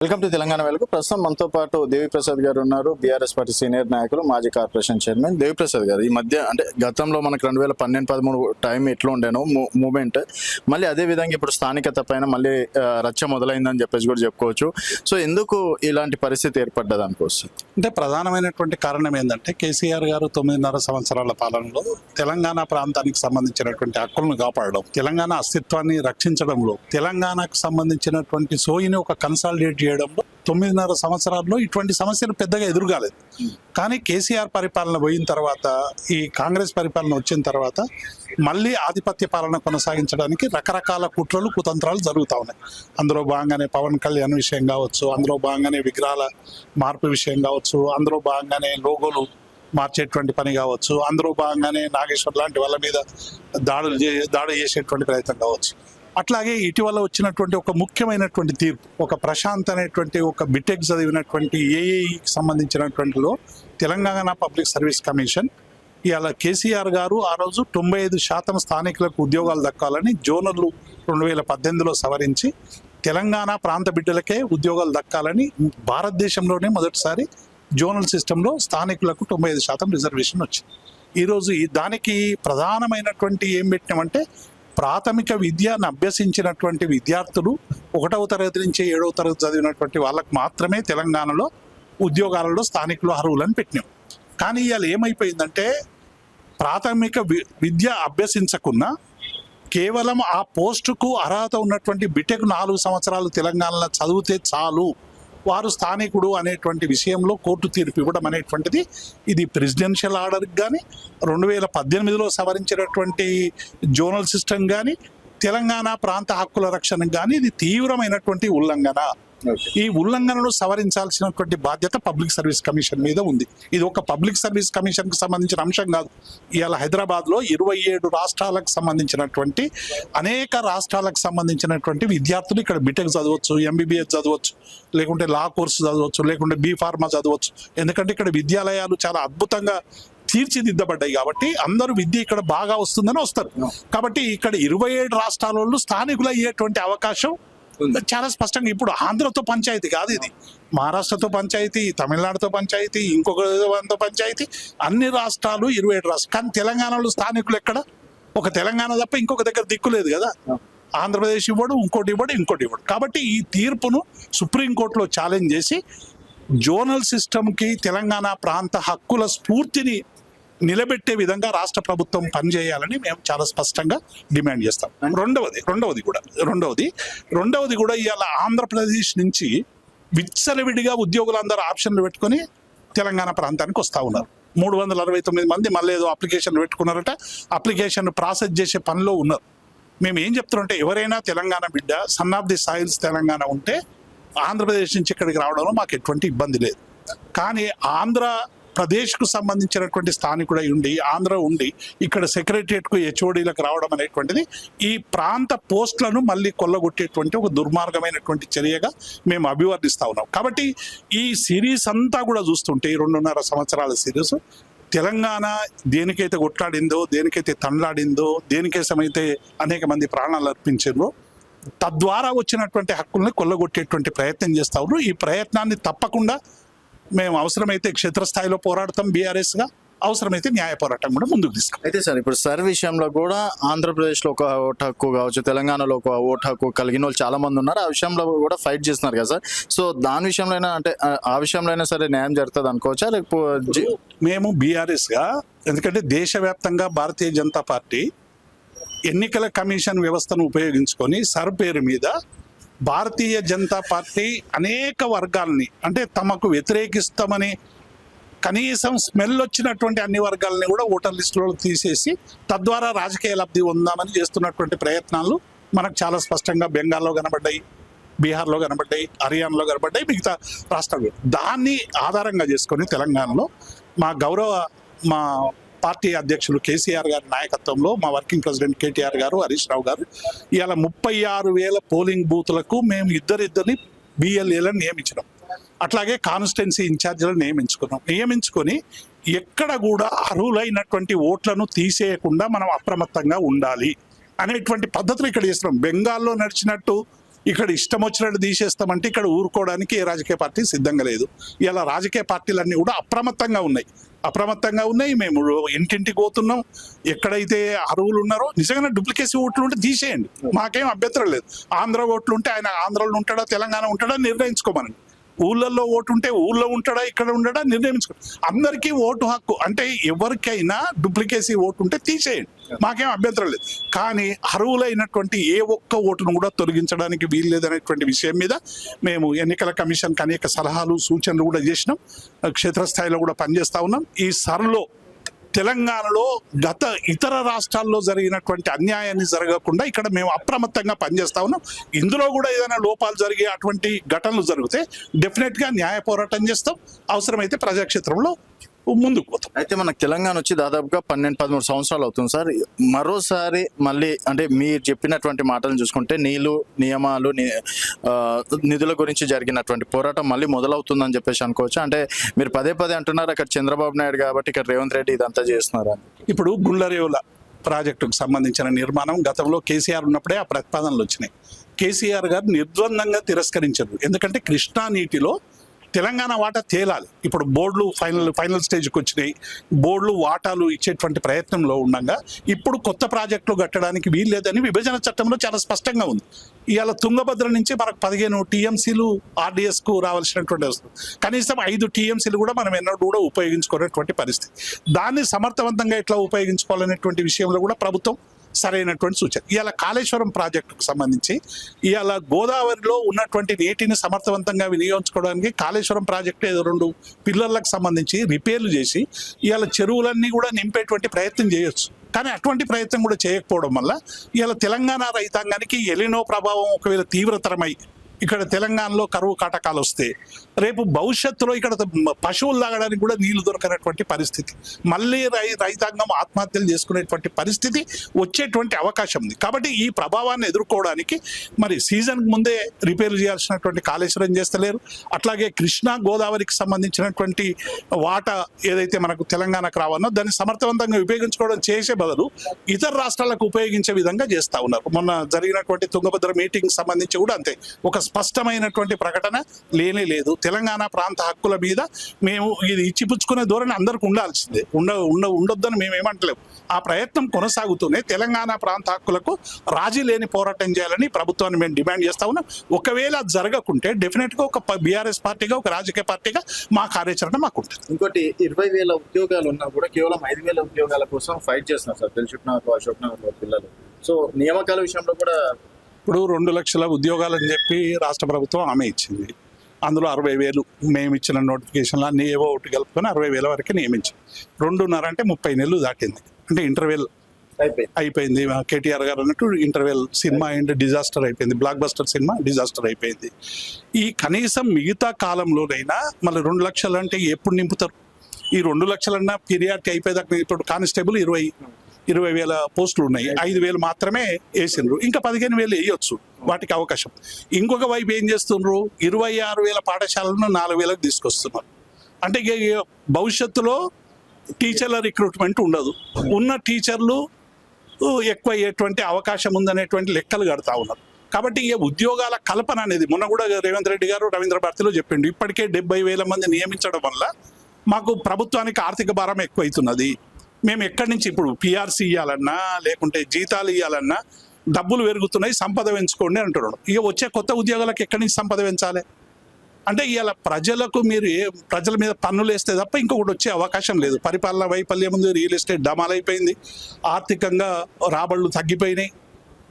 Welcome to Telangana వెలుగు. ప్రస్తుతం మనతో పాటు దేవిప్రసాద్ గారు ఉన్నారు. బీఆర్ఎస్ పార్టీ సీనియర్ నాయకులు, మాజీ కార్పొరేషన్ చైర్మన్ దేవిప్రసాద్ గారు. ఈ మధ్య అంటే గతంలో మనకు 2012-13 టైం ఎట్లా ఉండేనో మూమెంట్, మళ్ళీ అదే విధంగా ఇప్పుడు స్థానికత పైన మళ్ళీ రచ్చ మొదలైందని చెప్పేసి కూడా చెప్పుకోవచ్చు. సో ఎందుకు ఇలాంటి పరిస్థితి ఏర్పడ్డది అనుకోవచ్చు? అంటే ప్రధానమైనటువంటి కారణం ఏంటంటే కేసీఆర్ గారు 9.5 సంవత్సరాల పాలనలో తెలంగాణ ప్రాంతానికి సంబంధించినటువంటి హక్కులను కాపాడడం, తెలంగాణ అస్తిత్వాన్ని రక్షించడంలో, తెలంగాణకు సంబంధించినటువంటి సోయిని ఒక కన్సాలిడేట్ చేయడంలో 9.5 సంవత్సరాల్లో ఇటువంటి సమస్యలు పెద్దగా ఎదురుగాలేదు. కానీ కేసీఆర్ పరిపాలన పోయిన తర్వాత, ఈ కాంగ్రెస్ పరిపాలన వచ్చిన తర్వాత మళ్ళీ ఆధిపత్య పాలన కొనసాగించడానికి రకరకాల కుట్రలు కుతంత్రాలు జరుగుతూ ఉన్నాయి. అందులో భాగంగానే పవన్ కళ్యాణ్ విషయం కావచ్చు, అందులో భాగంగానే విగ్రహాల మార్పు విషయం కావచ్చు, అందులో భాగంగానే లోగోలు మార్చేటువంటి పని కావచ్చు, అందులో భాగంగానే నాగేశ్వర్ లాంటి వాళ్ళ మీద దాడి చేసేటువంటి ప్రయత్నం కావచ్చు. అట్లాగే ఇటీవల వచ్చినటువంటి ఒక ముఖ్యమైనటువంటి తీర్పు, ఒక ప్రశాంత్ అనేటువంటి ఒక బిటెక్ చదివినటువంటి ఏఏఈకి సంబంధించినటువంటిలో తెలంగాణ పబ్లిక్ సర్వీస్ కమిషన్ ఇవాళ కేసీఆర్ గారు ఆ రోజు 95% స్థానికులకు ఉద్యోగాలు దక్కాలని జోనర్లు 2018లో సవరించి తెలంగాణ ప్రాంత బిడ్డలకే ఉద్యోగాలు దక్కాలని భారతదేశంలోనే మొదటిసారి జోనల్ సిస్టంలో స్థానికులకు 95% రిజర్వేషన్ వచ్చింది. ఈరోజు దానికి ప్రధానమైనటువంటి ఏం పెట్టినామంటే, ప్రాథమిక విద్యను అభ్యసించినటువంటి విద్యార్థులు 1వ తరగతి నుంచి 7వ తరగతి చదివినటువంటి వాళ్ళకు మాత్రమే తెలంగాణలో ఉద్యోగాలలో స్థానికులు అర్హులని పెట్టినాం. కానీ ఇవాళ ఏమైపోయిందంటే, ప్రాథమిక విద్య అభ్యసించకున్నా కేవలం ఆ పోస్టుకు అర్హత ఉన్నటువంటి బిటెక్ 4 సంవత్సరాలు తెలంగాణలో చదివితే చాలు, వారు స్థానికుడు అనేటువంటి విషయంలో కోర్టు తీర్పు ఇవ్వడం అనేటువంటిది ఇది ప్రెసిడెన్షియల్ ఆర్డర్కి కానీ 2018లో సవరించినటువంటి జోనల్ సిస్టమ్ కానీ తెలంగాణ ప్రాంత హక్కుల రక్షణకు కానీ ఇది తీవ్రమైనటువంటి ఉల్లంఘన. ఈ ఉల్లంఘనను సవరించాల్సినటువంటి బాధ్యత పబ్లిక్ సర్వీస్ కమిషన్ మీద ఉంది. ఇది ఒక పబ్లిక్ సర్వీస్ కమిషన్కి సంబంధించిన అంశం కాదు. ఇవాళ హైదరాబాద్లో 27 రాష్ట్రాలకు సంబంధించినటువంటి అనేక రాష్ట్రాలకు సంబంధించినటువంటి విద్యార్థులు ఇక్కడ బీటెక్ చదవచ్చు, ఎంబీబీఎస్ చదవచ్చు, లేకుంటే లా కోర్సు చదవచ్చు, లేకుంటే బీ ఫార్మా చదవచ్చు. ఎందుకంటే ఇక్కడ విద్యాలయాలు చాలా అద్భుతంగా తీర్చిదిద్దబడ్డాయి కాబట్టి అందరూ విద్య ఇక్కడ బాగా వస్తుందని వస్తారు. కాబట్టి ఇక్కడ 27 రాష్ట్రాల వాళ్ళు స్థానికులు అయ్యేటువంటి అవకాశం చాలా స్పష్టంగా. ఇప్పుడు ఆంధ్రతో పంచాయతీ కాదు ఇది, మహారాష్ట్రతో పంచాయతీ, తమిళనాడుతో పంచాయతీ, ఇంకొక పంచాయతీ, అన్ని రాష్ట్రాలు 27 రాష్ట్రాలు. కానీ తెలంగాణలో స్థానికులు ఎక్కడ? ఒక తెలంగాణ తప్ప ఇంకొక దగ్గర దిక్కు లేదు కదా. ఆంధ్రప్రదేశ్ ఇవ్వడు, ఇంకోటి ఇవ్వడు. కాబట్టి ఈ తీర్పును సుప్రీంకోర్టులో ఛాలెంజ్ చేసి జోనల్ సిస్టమ్కి తెలంగాణ ప్రాంత హక్కుల స్ఫూర్తిని నిలబెట్టే విధంగా రాష్ట్ర ప్రభుత్వం పనిచేయాలని మేము చాలా స్పష్టంగా డిమాండ్ చేస్తాం. రెండవది కూడా ఇవాళ ఆంధ్రప్రదేశ్ నుంచి విచ్చలవిడిగా ఉద్యోగులందరూ ఆప్షన్లు పెట్టుకొని తెలంగాణ ప్రాంతానికి వస్తూ ఉన్నారు. 369 మంది మళ్ళీ ఏదో అప్లికేషన్ పెట్టుకున్నారట, అప్లికేషన్ ప్రాసెస్ చేసే పనిలో ఉన్నారు. మేము ఏం చెప్తున్నామంటే, ఎవరైనా తెలంగాణ బిడ్డ, son of the soils Telangana ఉంటే ఆంధ్రప్రదేశ్ నుంచి ఇక్కడికి రావడంలో మాకు ఎటువంటి ఇబ్బంది లేదు. కానీ ఆంధ్రప్రదేశ్కు సంబంధించినటువంటి స్థానికుడై ఉండి, ఆంధ్ర ఉండి ఇక్కడ సెక్రటరియట్కు హెచ్ఓడీలకు రావడం అనేటువంటిది ఈ ప్రాంత పోస్టులను మళ్ళీ కొల్లగొట్టేటువంటి ఒక దుర్మార్గమైనటువంటి చర్యగా మేము అభివర్ణిస్తూ ఉన్నాం. కాబట్టి ఈ సిరీస్ అంతా కూడా చూస్తుంటే, 2.5 సంవత్సరాల సిరీస్, తెలంగాణ దేనికైతే కొట్లాడిందో, దేనికైతే తండ్లాడిందో, దేనికోసమైతే అనేక మంది ప్రాణాలు అర్పించారో, తద్వారా వచ్చినటువంటి హక్కుల్ని కొల్లగొట్టేటువంటి ప్రయత్నం చేస్తా ఉన్నారు. ఈ ప్రయత్నాన్ని తప్పకుండా మేము అవసరమైతే క్షేత్రస్థాయిలో పోరాడతాం బీఆర్ఎస్గా, అవసరమైతే న్యాయ పోరాటం కూడా ముందుకు తీసుకుంటాం. అయితే సార్, ఇప్పుడు సర్ విషయంలో కూడా ఆంధ్రప్రదేశ్లో ఒక ఓటు హక్కు కావచ్చు, తెలంగాణలో ఒక ఓటు హక్కు కలిగిన వాళ్ళు చాలా మంది ఉన్నారు. ఆ విషయంలో కూడా ఫైట్ చేస్తున్నారు కదా సార్. సో దాని విషయంలో అంటే ఆ విషయంలో అయినా సరే న్యాయం జరుగుతుంది అనుకోవచ్చా? లేకపోతే మేము బీఆర్ఎస్గా, ఎందుకంటే దేశవ్యాప్తంగా భారతీయ జనతా పార్టీ ఎన్నికల కమిషన్ వ్యవస్థను ఉపయోగించుకొని సర్ పేరు మీద భారతీయ జనతా పార్టీ అనేక వర్గాలని, అంటే తమకు వ్యతిరేకిస్తామని కనీసం స్మెల్ వచ్చినటువంటి అన్ని వర్గాలని కూడా ఓటర్ లిస్టులో తీసేసి తద్వారా రాజకీయ లబ్ధి పొందామని చేస్తున్నటువంటి ప్రయత్నాలు మనకు చాలా స్పష్టంగా బెంగాల్లో కనబడ్డాయి, బీహార్లో కనబడ్డాయి, హర్యానాలో కనబడ్డాయి, మిగతా రాష్ట్రాలు. దాన్ని ఆధారంగా చేసుకొని తెలంగాణలో మా పార్టీ అధ్యక్షులు కేసీఆర్ గారి నాయకత్వంలో, మా వర్కింగ్ ప్రెసిడెంట్ కేటీఆర్ గారు, హరీష్ రావు గారు ఇవాళ 36,000 పోలింగ్ బూతులకు మేము ఇద్దరిని బిఎల్ఏలను నియమించినాం. అట్లాగే కాన్స్టిట్యున్సీ ఇన్ఛార్జీలను నియమించుకొని ఎక్కడ కూడా అర్హులైనటువంటి ఓట్లను తీసేయకుండా మనం అప్రమత్తంగా ఉండాలి అనేటువంటి పద్ధతులు ఇక్కడ చేస్తున్నాం. బెంగాల్లో నడిచినట్టు ఇక్కడ ఇష్టం వచ్చినట్టు తీసేస్తామంటే ఇక్కడ ఊరుకోవడానికి ఏ రాజకీయ పార్టీ సిద్ధంగా లేదు. ఇలా రాజకీయ పార్టీలన్నీ కూడా అప్రమత్తంగా ఉన్నాయి. మేము ఇంటింటికి పోతున్నాం. ఎక్కడైతే అర్హులు ఉన్నారో నిజంగా డూప్లికేసీ ఓట్లు ఉంటే తీసేయండి, మాకేం అభ్యంతరం లేదు. ఆంధ్ర ఓట్లు ఉంటే ఆయన ఆంధ్రలో ఉంటాడా తెలంగాణ ఉంటాడా నిర్ణయించుకోమనండి. ఊళ్ళల్లో ఓటు ఉంటే ఊళ్ళో ఉంటాడా ఇక్కడ ఉండడా నిర్ణయించుకో. అందరికీ ఓటు హక్కు, అంటే ఎవరికైనా డూప్లికేసీ ఓటు ఉంటే తీసేయండి, మాకేం అభ్యంతరం లేదు. కానీ అర్హులైనటువంటి ఏ ఒక్క ఓటును కూడా తొలగించడానికి వీలు లేదనేటువంటి విషయం మీద మేము ఎన్నికల కమిషన్కి అనేక సలహాలు సూచనలు కూడా చేసినాం. క్షేత్రస్థాయిలో కూడా పనిచేస్తా ఉన్నాం. ఈ సరలో తెలంగాణలో గత ఇతర రాష్ట్రాల్లో జరిగినటువంటి అన్యాయాన్ని జరగకుండా ఇక్కడ మేము అప్రమత్తంగా పనిచేస్తా ఉన్నాం. ఇందులో కూడా ఏదైనా లోపాలు జరిగే అటువంటి ఘటనలు జరిగితే డెఫినెట్గా న్యాయ పోరాటం చేస్తాం. అవసరమైతే ప్రజాక్షేత్రంలో ముందుకు పోతాం. అయితే మనకు తెలంగాణ వచ్చి దాదాపుగా 12-13 సంవత్సరాలు అవుతుంది సార్. మరోసారి మళ్ళీ అంటే మీరు చెప్పినటువంటి మాటలను చూసుకుంటే నీళ్లు, నియమాలు, నిధుల గురించి జరిగినటువంటి పోరాటం మళ్ళీ మొదలవుతుందని చెప్పేసి అనుకోవచ్చు. అంటే మీరు పదే అంటున్నారు అక్కడ చంద్రబాబు నాయుడు కాబట్టి ఇక్కడ రేవంత్ రెడ్డి ఇదంతా చేస్తున్నారు అని. ఇప్పుడు గుండ్లరేవుల ప్రాజెక్టుకు సంబంధించిన నిర్మాణం గతంలో కేసీఆర్ ఉన్నప్పుడే ఆ ప్రతిపాదనలు వచ్చినాయి. కేసీఆర్ గారు నిర్ద్వందంగా తిరస్కరించారు. ఎందుకంటే కృష్ణా నీటిలో తెలంగాణ వాటా తేలాలి. ఇప్పుడు బోర్డులు ఫైనల్ స్టేజ్కి వచ్చినాయి. బోర్డులు వాటాలు ఇచ్చేటువంటి ప్రయత్నంలో ఉండగా ఇప్పుడు కొత్త ప్రాజెక్టులు కట్టడానికి వీలు లేదని విభజన చట్టంలో చాలా స్పష్టంగా ఉంది. ఇవాళ తుంగభద్ర నుంచి మనకు 15 టీఎంసీలు ఆర్డీఎస్కు రావాల్సినటువంటి వస్తుంది. కనీసం 5 టీఎంసీలు కూడా మనం ఎన్నడూ కూడా ఉపయోగించుకునేటువంటి పరిస్థితి. దాన్ని సమర్థవంతంగా ఎట్లా ఉపయోగించుకోవాలనేటువంటి విషయంలో కూడా ప్రభుత్వం సరైనటువంటి సూచన. ఇవాళ కాళేశ్వరం ప్రాజెక్టుకు సంబంధించి ఇవాళ గోదావరిలో ఉన్నటువంటి నీటిని సమర్థవంతంగా వినియోగించుకోవడానికి కాళేశ్వరం ప్రాజెక్టు ఏదో 2 పిల్లర్లకు సంబంధించి రిపేర్లు చేసి ఇవాళ చెరువులన్నీ కూడా నింపేటువంటి ప్రయత్నం చేయొచ్చు. కానీ అటువంటి ప్రయత్నం కూడా చేయకపోవడం వల్ల ఇవాళ తెలంగాణ రైతాంగానికి ఎలినో ప్రభావం ఒకవేళ తీవ్రతరమై ఇక్కడ తెలంగాణలో కరువు కాటకాలు వస్తే రేపు భవిష్యత్తులో ఇక్కడ పశువులు తాగడానికి కూడా నీళ్లు దొరకనటువంటి పరిస్థితి, మళ్ళీ రైతాంగం ఆత్మహత్యలు చేసుకునేటువంటి పరిస్థితి వచ్చేటువంటి అవకాశం ఉంది. కాబట్టి ఈ ప్రభావాన్ని ఎదుర్కోవడానికి మరి సీజన్ ముందే రిపేర్లు చేయాల్సినటువంటి కాళేశ్వరం చేస్తలేరు. అట్లాగే కృష్ణా గోదావరికి సంబంధించినటువంటి వాటా ఏదైతే మనకు తెలంగాణకు రావాలనో దాన్ని సమర్థవంతంగా ఉపయోగించుకోవడం చేసే బదులు ఇతర రాష్ట్రాలకు ఉపయోగించే విధంగా చేస్తూ ఉన్నారు. మొన్న జరిగినటువంటి తుంగభద్ర మీటింగ్ సంబంధించి కూడా అంతే, ఒక స్పష్టమైనటువంటి ప్రకటన లేనే లేదు. తెలంగాణ ప్రాంత హక్కుల మీద మేము ఇది ఇచ్చిపుచ్చుకునే ధోరణి అందరికి ఉండాల్సిందే, ఉండొద్దని మేము ఏమంటలేము. ఆ ప్రయత్నం కొనసాగుతూనే తెలంగాణ ప్రాంత హక్కులకు రాజీ లేని పోరాటం చేయాలని ప్రభుత్వాన్ని మేము డిమాండ్ చేస్తా ఉన్నాం. ఒకవేళ అది జరగకుంటే డెఫినెట్గా ఒక బీఆర్ఎస్ పార్టీగా, ఒక రాజకీయ పార్టీగా మా కార్యాచరణ మాకు ఉంటుంది. ఇంకోటి 20,000 ఉద్యోగాలు ఉన్నా కూడా కేవలం 5,000 ఉద్యోగాల కోసం ఫైట్ చేస్తున్నారు సార్ తెలుసుకున్నారు అశోక్ నగర్ పిల్లలు. సో నియామకాల విషయంలో కూడా ఇప్పుడు 2 లక్షల ఉద్యోగాలని చెప్పి రాష్ట్ర ప్రభుత్వం హామీ ఇచ్చింది. అందులో 60,000 మేము ఇచ్చిన నోటిఫికేషన్లు అన్ని ఏవో ఒకటి కలుపుకొని 60,000 వరకు నియమించింది. 2.5 అంటే 30 నెలలు దాటింది. అంటే ఇంటర్వెల్ అయిపోయింది. కేటీఆర్ గారు అన్నట్టు ఇంటర్వెల్ సినిమా అండ్ డిజాస్టర్ అయిపోయింది, బ్లాక్ బస్టర్ సినిమా డిజాస్టర్ అయిపోయింది. ఈ కనీసం మిగతా కాలంలోనైనా మళ్ళీ 2 లక్షలు అంటే ఎప్పుడు నింపుతారు? ఈ 2 లక్షలన్నా పీరియాడిటీ అయిపోయేదాకా. ఇప్పుడు కానిస్టేబుల్ 20,000 పోస్టులు ఉన్నాయి, 5,000 మాత్రమే వేసిండ్రు, ఇంకా 15,000 వేయొచ్చు, వాటికి అవకాశం. ఇంకొక వైపు ఏం చేస్తున్నారు? 26,000 పాఠశాలను 4,000కి తీసుకొస్తున్నారు. అంటే భవిష్యత్తులో టీచర్ల రిక్రూట్మెంట్ ఉండదు, ఉన్న టీచర్లు ఎక్కువ అయ్యేటువంటి అవకాశం ఉందనేటువంటి లెక్కలు కడతా ఉన్నారు. కాబట్టి ఈ ఉద్యోగాల కల్పన అనేది మొన్న కూడా రేవంత్ రెడ్డి గారు రవీంద్ర భారతిలో చెప్పిండు. ఇప్పటికే 70,000 మంది నియమించడం వల్ల మాకు ప్రభుత్వానికి ఆర్థిక భారం ఎక్కువైతున్నది. మేము ఎక్కడి నుంచి ఇప్పుడు పిఆర్సీ ఇవ్వాలన్నా లేకుంటే జీతాలు ఇవ్వాలన్నా డబ్బులు పెరుగుతున్నాయి, సంపద పెంచుకోండి అంటున్నాడు. ఇక వచ్చే కొత్త ఉద్యోగాలకు ఎక్కడి నుంచి సంపద పెంచాలి అంటే ఇవాళ ప్రజలకు మీరు ప్రజల మీద పన్నులు వేస్తే తప్ప ఇంకొకటి వచ్చే అవకాశం లేదు. పరిపాలన వైఫల్యం ఉంది, రియల్ ఎస్టేట్ డమాలైపోయింది, ఆర్థికంగా రాబడులు తగ్గిపోయినాయి.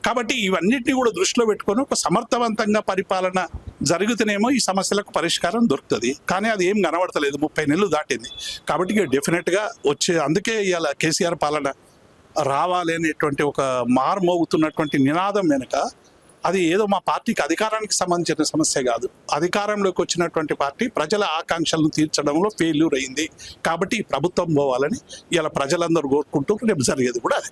కాబట్టి ఇవన్నిటిని కూడా దృష్టిలో పెట్టుకొని ఒక సమర్థవంతంగా పరిపాలన జరుగుతూనేమో ఈ సమస్యలకు పరిష్కారం దొరుకుతుంది. కానీ అది ఏం కనబడతలేదు, 30 నెలలు దాటింది. కాబట్టి ఇక డెఫినెట్గా అందుకే ఇవాళ కేసీఆర్ పాలన రావాలి అనేటువంటి ఒక మారుమోగుతున్నటువంటి నినాదం వెనుక అది ఏదో మా పార్టీకి అధికారానికి సంబంధించిన సమస్య కాదు. అధికారంలోకి వచ్చినటువంటి పార్టీ ప్రజల ఆకాంక్షలను తీర్చడంలో ఫెయిల్యూర్ అయింది. కాబట్టి ప్రభుత్వం పోవాలని ఇలా ప్రజలందరూ కోరుకుంటూ రేపు జరిగేది కూడా అది.